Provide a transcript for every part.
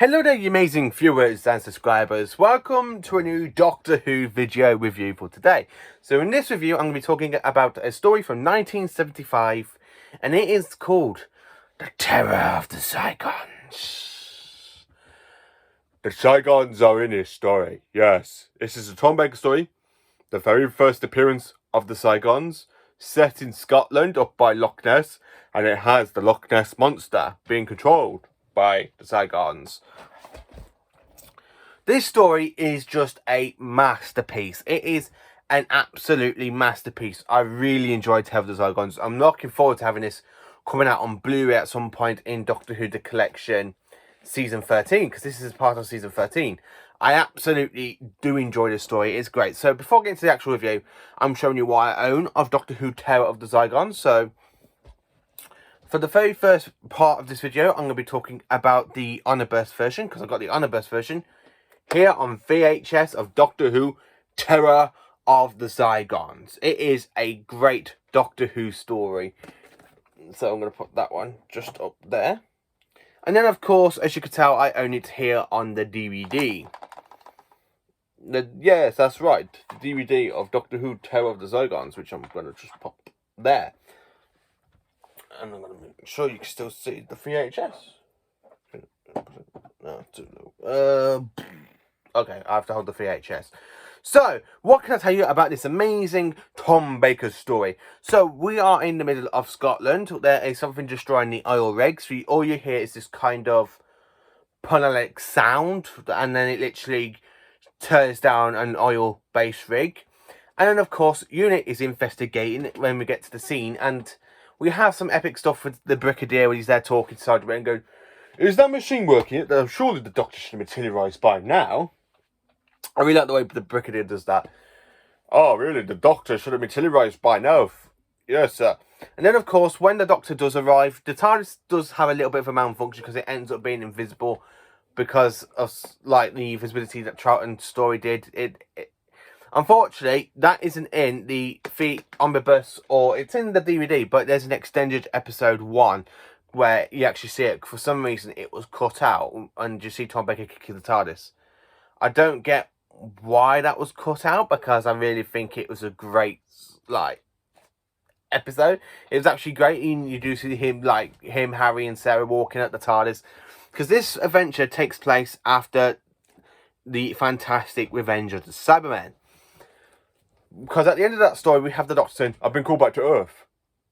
Hello there, you amazing viewers and subscribers. Welcome to a new Doctor Who video review for today. So in this review, I'm going to be talking about a story from 1975, and it is called The Terror of the Zygons. The Zygons are in this story, yes. This is a Tom Baker story, the very first appearance of the Zygons, set in Scotland up by Loch Ness, and it has the Loch Ness Monster being controlled by the Zygons. This story is just a masterpiece. It is an absolutely masterpiece. I really enjoyed Terror of the Zygons. I'm looking forward to having this coming out on Blu-ray at some point in Doctor Who The Collection Season 13, because this is part of Season 13. I absolutely do enjoy this story. It's great. So before getting to the actual review, I'm showing you what I own of Doctor Who Terror of the Zygons. So for the very first part of this video, I'm going to be talking about the Omnibus version, because I've got the Omnibus version here on VHS of Doctor Who Terror of the Zygons. It is a great Doctor Who story. So I'm going to put that one just up there. And then, of course, as you can tell, I own it here on the DVD. Yes, that's right. The DVD of Doctor Who Terror of the Zygons, which I'm going to just pop there. And I'm going to make sure you can still see the VHS. No, too low. Okay, I have to hold the VHS. So, what can I tell you about this amazing Tom Baker story? So, we are in the middle of Scotland. There is something destroying the oil rigs. So all you hear is this kind of punalic sound. And then it literally tears down an oil-based rig. And then, of course, Unit is investigating when we get to the scene. And we have some epic stuff with the Brigadier when he's there talking sideways and going, "Is that machine working? Surely the Doctor should have materialised by now." I really like the way the Brigadier does that. "Oh, really? The Doctor should have materialised by now." "Yes, sir." And then, of course, when the Doctor does arrive, the TARDIS does have a little bit of a malfunction because it ends up being invisible because of, like, the visibility that Troughton's story did. Unfortunately, that isn't in the Omnibus, or it's in the DVD, but there's an extended episode 1 where you actually see it. For some reason, it was cut out, and you see Tom Baker kicking the TARDIS. I don't get why that was cut out, because I really think it was a great, like, episode. It was actually great. You do see him, Harry and Sarah walking at the TARDIS, because this adventure takes place after the fantastic Revenge of the Cybermen. Because at the end of that story, we have the Doctor saying, "I've been called back to Earth.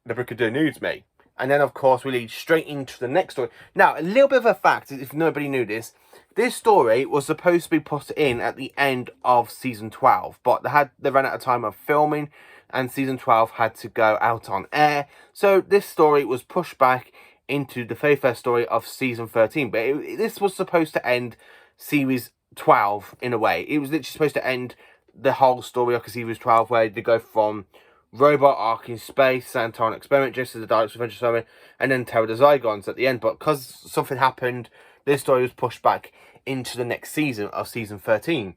The Brigadier needs me." And then, of course, we lead straight into the next story. Now, a little bit of a fact, if nobody knew this, this story was supposed to be put in at the end of Season 12. But they ran out of time of filming, and Season 12 had to go out on air. So this story was pushed back into the very first story of Season 13. But this was supposed to end Series 12, in a way. It was literally supposed to end the whole story of Series 12, where they go from Robot Ark in Space, Santon Experiment, just as the Daleks Revenge of Cybermen, and then Terror of the Zygons at the end. But because something happened, this story was pushed back into the next season of Season 13.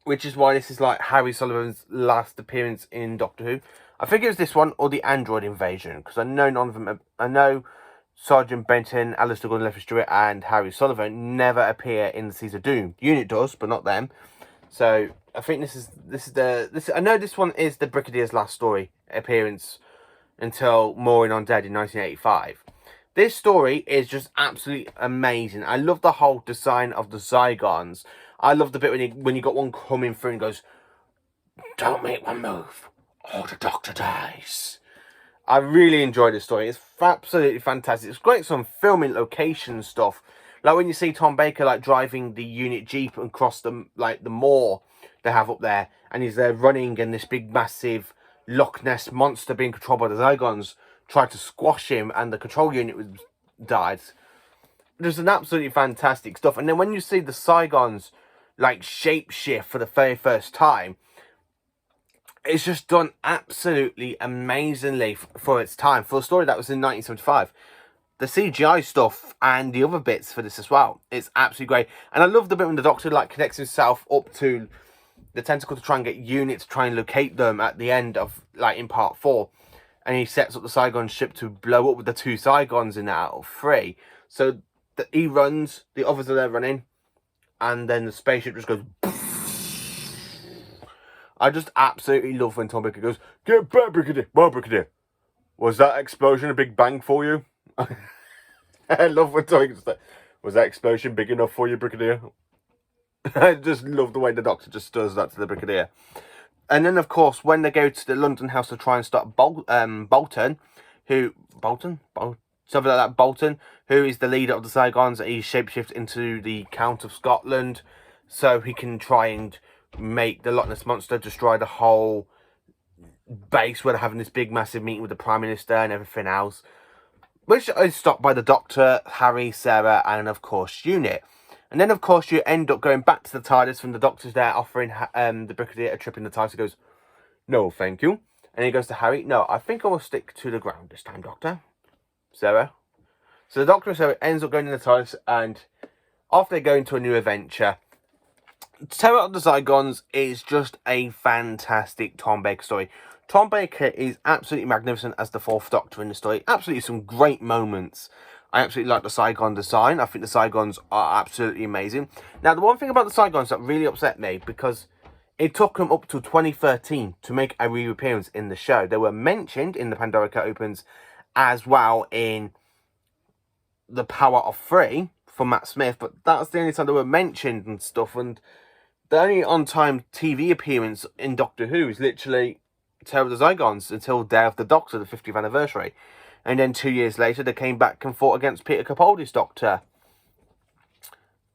Which is why this is like Harry Sullivan's last appearance in Doctor Who. I think it was this one or the Android Invasion, because I know none of them. I know Sergeant Benton, Alistair Gordon, Lefford Stewart, and Harry Sullivan never appear in the Season of Doom. Unit does, but not them. So I think I know this one is the Brigadier's last story appearance until Maureen on Dead in 1985. This story is just absolutely amazing. I love the whole design of the Zygons. I love the bit when you got one coming through and goes, "Don't make one move, or the Doctor dies." I really enjoyed this story. It's absolutely fantastic. It's great, some filming location stuff. Like when you see Tom Baker driving the Unit Jeep across the moor they have up there, and he's there running, and this big massive Loch Ness monster being controlled by the Zygons tried to squash him, and the control unit died. There's an absolutely fantastic stuff. And then when you see the Zygons shapeshift for the very first time, it's just done absolutely amazingly for its time, for a story that was in 1975. The CGI stuff and the other bits for this as well, it's absolutely great. And I love the bit when the Doctor connects himself up to the tentacle to try and get Unit to try and locate them at the end of in part 4, and he sets up the Zygon ship to blow up with the 2 Zygons in out of 3. So he runs, the others are there running, and then the spaceship just goes. I just absolutely love when Tom Baker goes, "Get back, Brigadier! Well, Brigadier, was that explosion a big bang for you?" I love when Tom Baker says, "Was that explosion big enough for you, Brigadier?" I just love the way the Doctor just does that to the Brigadier. And then, of course, when they go to the London house to try and stop Bolton, who something like that, Bolton, who is the leader of the Zygons, he shapeshifts into the Count of Scotland, so he can try and make the Loch Ness Monster destroy the whole base where they're having this big massive meeting with the Prime Minister and everything else, which is stopped by the Doctor, Harry, Sarah, and of course Unit. And then of course you end up going back to the TARDIS from the Doctor's there offering the Brigadier a trip in the TARDIS. He goes, "No, thank you." And he goes to Harry, "No, I think I will stick to the ground this time, Doctor." Sarah. So the Doctor and Sarah ends up going in the TARDIS, and off they go into a new adventure. Terror of the Zygons is just a fantastic Tom Baker story. Tom Baker is absolutely magnificent as the Fourth Doctor in the story. Absolutely some great moments. I absolutely like the Zygon design. I think the Zygons are absolutely amazing. Now, the one thing about the Zygons that really upset me, because it took them up to 2013 to make a reappearance in the show. They were mentioned in the Pandorica Opens as well in The Power of Three for Matt Smith, but that's the only time they were mentioned and stuff, and the only on-time TV appearance in Doctor Who is literally Terror of the Zygons until Day of the Doctor, the 50th anniversary. And then 2 years later, they came back and fought against Peter Capaldi's Doctor.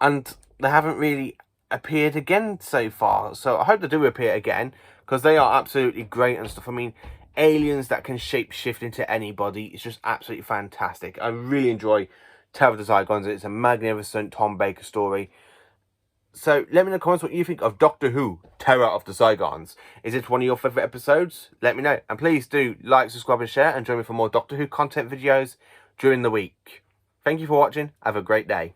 And they haven't really appeared again so far. So I hope they do appear again, because they are absolutely great and stuff. I mean, aliens that can shapeshift into anybody. It's just absolutely fantastic. I really enjoy Terror of the Zygons. It's a magnificent Tom Baker story. So let me know in the comments what you think of Doctor Who, Terror of the Zygons. Is it one of your favourite episodes? Let me know. And please do like, subscribe and share, and join me for more Doctor Who content videos during the week. Thank you for watching. Have a great day.